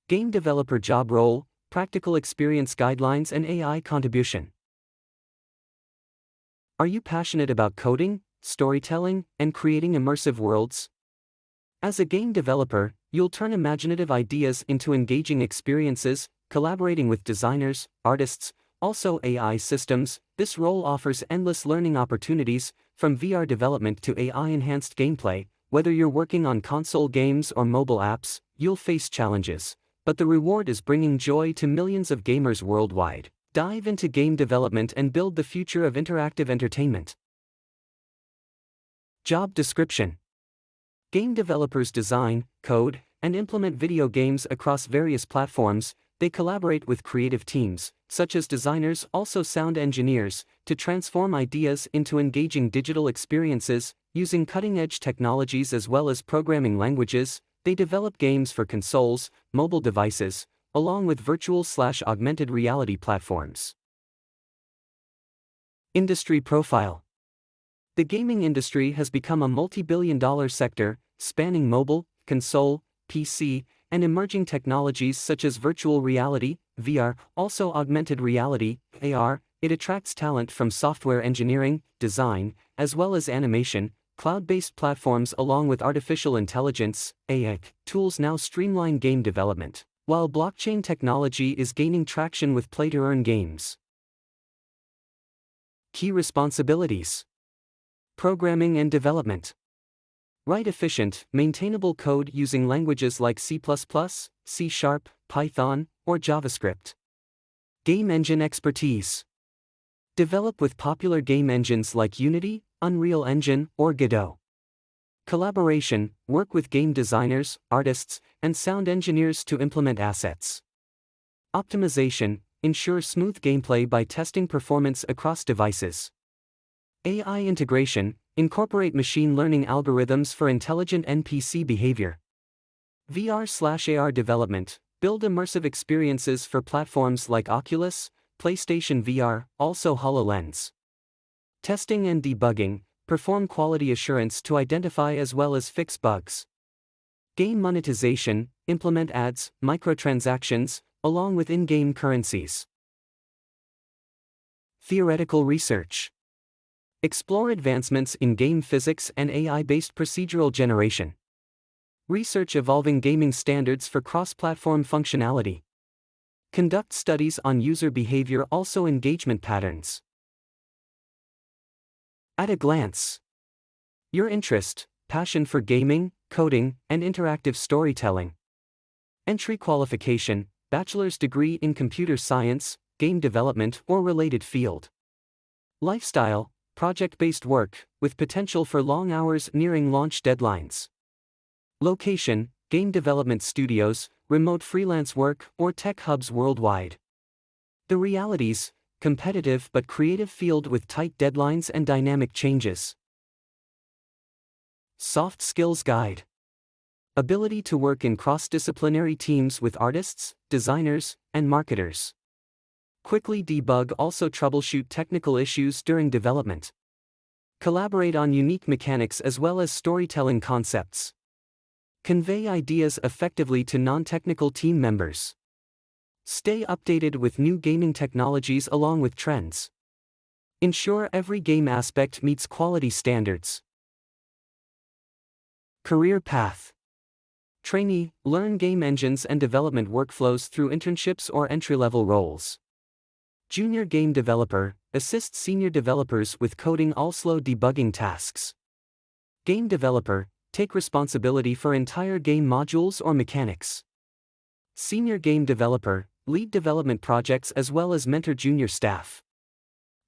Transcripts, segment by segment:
Game developer job role, practical experience guidelines and AI contribution. Are you passionate about coding, storytelling, and creating immersive worlds? As a game developer, you'll turn imaginative ideas into engaging experiences, collaborating with designers, artists, also AI systems. This role offers endless learning opportunities, from VR development to AI-enhanced gameplay. Whether you're working on console games or mobile apps, you'll face challenges, but the reward is bringing joy to millions of gamers worldwide. Dive into game development and build the future of interactive entertainment. Job description. Game developers design, code, and implement video games across various platforms. They collaborate with creative teams, such as designers, also sound engineers, to transform ideas into engaging digital experiences. Using cutting-edge technologies as well as programming languages, they develop games for consoles, mobile devices, along with virtual/augmented reality platforms. Industry profile. The gaming industry has become a multi-billion-dollar sector, spanning mobile, console, PC, and emerging technologies such as virtual reality, VR, also augmented reality, AR. It attracts talent from software engineering, design, as well as animation. Cloud-based platforms along with artificial intelligence, AI, tools now streamline game development, while blockchain technology is gaining traction with play-to-earn games. Key responsibilities. Programming and development. Write efficient, maintainable code using languages like C++, C#, Python, or JavaScript. Game engine expertise. Develop with popular game engines like Unity, Unreal Engine, or Godot. Collaboration. Work with game designers, artists, and sound engineers to implement assets. Optimization. Ensure smooth gameplay by testing performance across devices. AI integration. Incorporate machine learning algorithms for intelligent NPC behavior. VR/AR development. Build immersive experiences for platforms like Oculus, PlayStation VR, also HoloLens. Testing and debugging. Perform quality assurance to identify as well as fix bugs. Game monetization. Implement ads, microtransactions, along with in-game currencies. Theoretical research. Explore advancements in game physics and AI-based procedural generation. Research evolving gaming standards for cross-platform functionality. Conduct studies on user behavior, also engagement patterns. At a glance. Your interest, passion for gaming, coding, and interactive storytelling. Entry qualification, bachelor's degree in computer science, game development, or related field. Lifestyle, project-based work, with potential for long hours nearing launch deadlines. Location, game development studios, remote freelance work, or tech hubs worldwide. The realities, competitive but creative field with tight deadlines and dynamic changes. Soft skills guide. Ability to work in cross-disciplinary teams with artists, designers, and marketers. Quickly debug, also troubleshoot technical issues during development. Collaborate on unique mechanics as well as storytelling concepts. Convey ideas effectively to non-technical team members. Stay updated with new gaming technologies along with trends. Ensure every game aspect meets quality standards. Career path. Trainee, learn game engines and development workflows through internships or entry-level roles. Junior game developer, assist senior developers with coding, also debugging tasks. Game developer, take responsibility for entire game modules or mechanics. Senior game developer, lead development projects as well as mentor junior staff.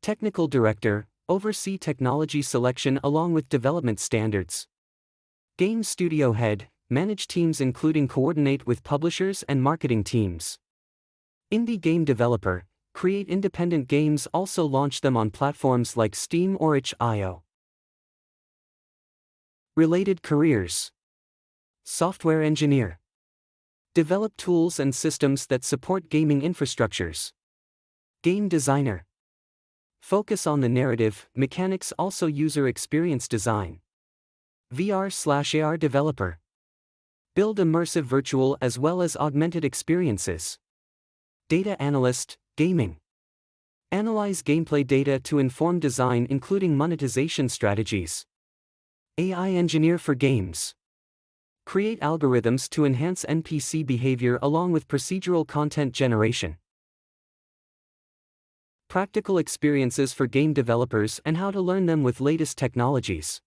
Technical director, oversee technology selection along with development standards. Game studio head, manage teams including coordinate with publishers and marketing teams. Indie game developer, create independent games, also launch them on platforms like Steam or itch.io. Related careers. Software engineer. Develop tools and systems that support gaming infrastructures. Game designer. Focus on the narrative, mechanics, also user experience design. VR/AR developer. Build immersive virtual as well as augmented experiences. Data analyst, gaming. Analyze gameplay data to inform design including monetization strategies. AI engineer for games. Create algorithms to enhance NPC behavior along with procedural content generation. Practical experiences for game developers and how to learn them with latest technologies.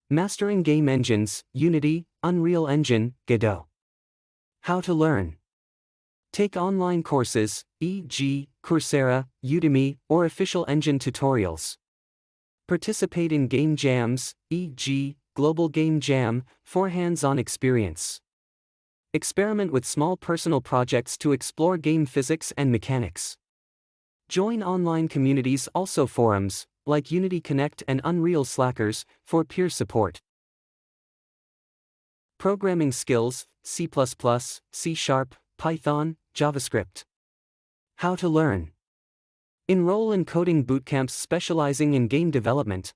Mastering game engines, Unity, Unreal Engine, Godot. How to learn. Take online courses, e.g., Coursera, Udemy, or official engine tutorials. Participate in game jams, e.g., Global Game Jam, for hands-on experience. Experiment with small personal projects to explore game physics and mechanics. Join online communities, also forums, like Unity Connect and Unreal Slackers, for peer support. Programming skills, C++, C#, Python, JavaScript. How to learn. Enroll in coding bootcamps specializing in game development.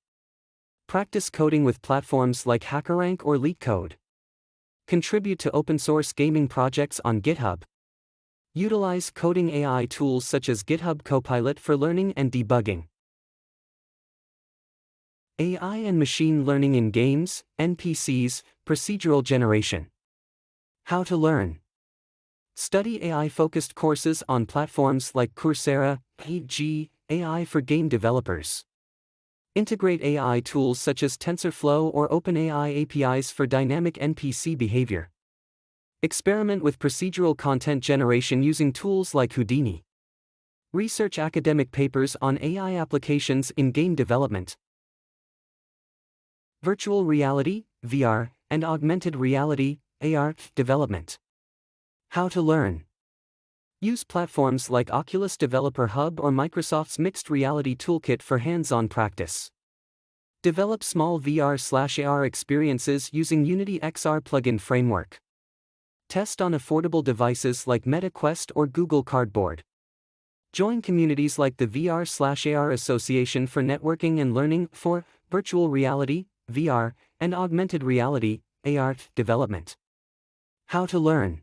Practice coding with platforms like HackerRank or LeetCode. Contribute to open-source gaming projects on GitHub. Utilize coding AI tools such as GitHub Copilot for learning and debugging. AI and machine learning in games, NPCs, procedural generation. How to learn. Study AI-focused courses on platforms like Coursera, e.g., AI for game developers. Integrate AI tools such as TensorFlow or OpenAI APIs for dynamic NPC behavior. Experiment with procedural content generation using tools like Houdini. Research academic papers on AI applications in game development. Virtual reality, VR, and augmented reality, AR, development. How to learn. Use platforms like Oculus Developer Hub or Microsoft's Mixed Reality Toolkit for hands-on practice. Develop small VR/AR experiences using Unity XR plugin framework. Test on affordable devices like Meta Quest or Google Cardboard. Join communities like the VR/AR Association for Networking and Learning for virtual reality, VR, and augmented reality, AR, development. How to learn.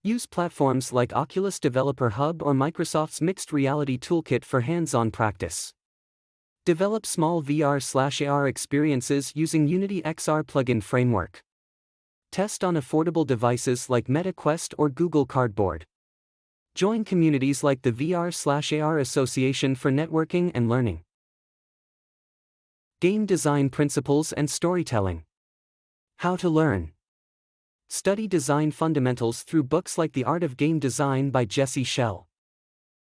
Use platforms like Oculus Developer Hub or Microsoft's Mixed Reality Toolkit for hands-on practice. Develop small VR/AR experiences using Unity XR plugin framework. Test on affordable devices like Meta Quest or Google Cardboard. Join communities like the VR/AR Association for Networking and Learning. Game design principles and storytelling. How to learn. Study design fundamentals through books like The Art of Game Design by Jesse Schell.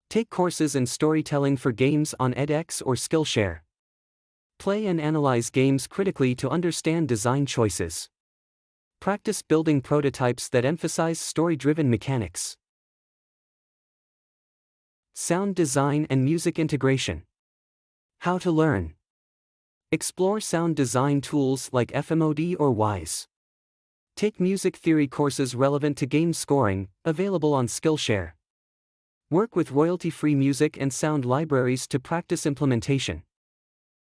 Take courses in storytelling for games on edX or Skillshare. Play and analyze games critically to understand design choices. Practice building prototypes that emphasize story-driven mechanics. Sound design and music integration. How to learn. Explore sound design tools like FMOD or Wise. Take music theory courses relevant to game scoring, available on Skillshare. Work with royalty-free music and sound libraries to practice implementation.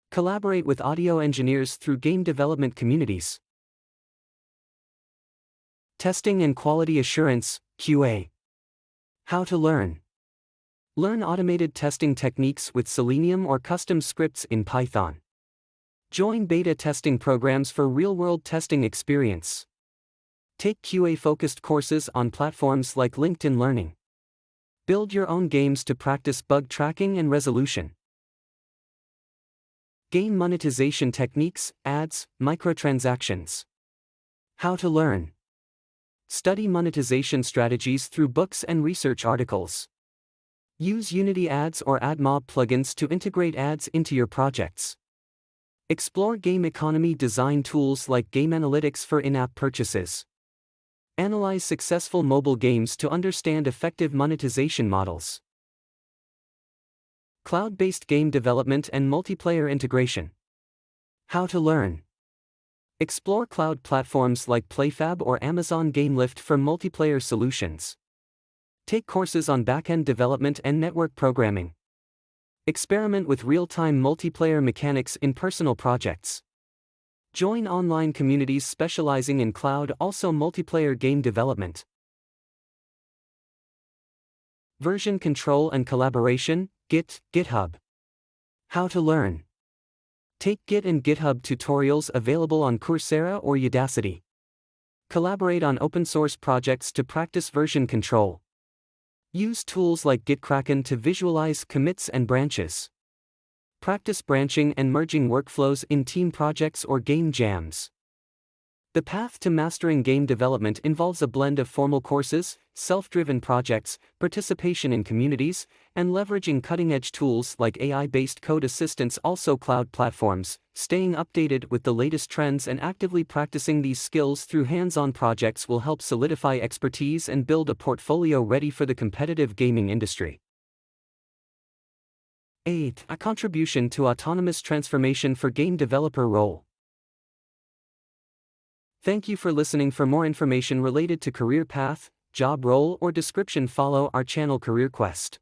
Collaborate with audio engineers through game development communities. Testing and quality assurance, QA. How to learn. Learn automated testing techniques with Selenium or custom scripts in Python. Join beta testing programs for real-world testing experience. Take QA-focused courses on platforms like LinkedIn Learning. Build your own games to practice bug tracking and resolution. Game monetization techniques, ads, microtransactions. How to learn. Study monetization strategies through books and research articles. Use Unity Ads or AdMob plugins to integrate ads into your projects. Explore game economy design tools like Game Analytics for in-app purchases. Analyze successful mobile games to understand effective monetization models. Cloud-based game development and multiplayer integration. How to learn. Explore cloud platforms like PlayFab or Amazon GameLift for multiplayer solutions. Take courses on backend development and network programming. Experiment with real-time multiplayer mechanics in personal projects. Join online communities specializing in cloud, also multiplayer game development. Version control and collaboration, Git, GitHub. How to learn. Take Git and GitHub tutorials available on Coursera or Udacity. Collaborate on open source projects to practice version control. Use tools like GitKraken to visualize commits and branches. Practice branching and merging workflows in team projects or game jams. The path to mastering game development involves a blend of formal courses, self-driven projects, participation in communities, and leveraging cutting-edge tools like AI-based code assistants, also cloud platforms. Staying updated with the latest trends and actively practicing these skills through hands-on projects will help solidify expertise and build a portfolio ready for the competitive gaming industry. 8. A contribution to autonomous transformation for game developer role. Thank you for listening. For more information related to career path, job role, or description, follow our channel Career Quest.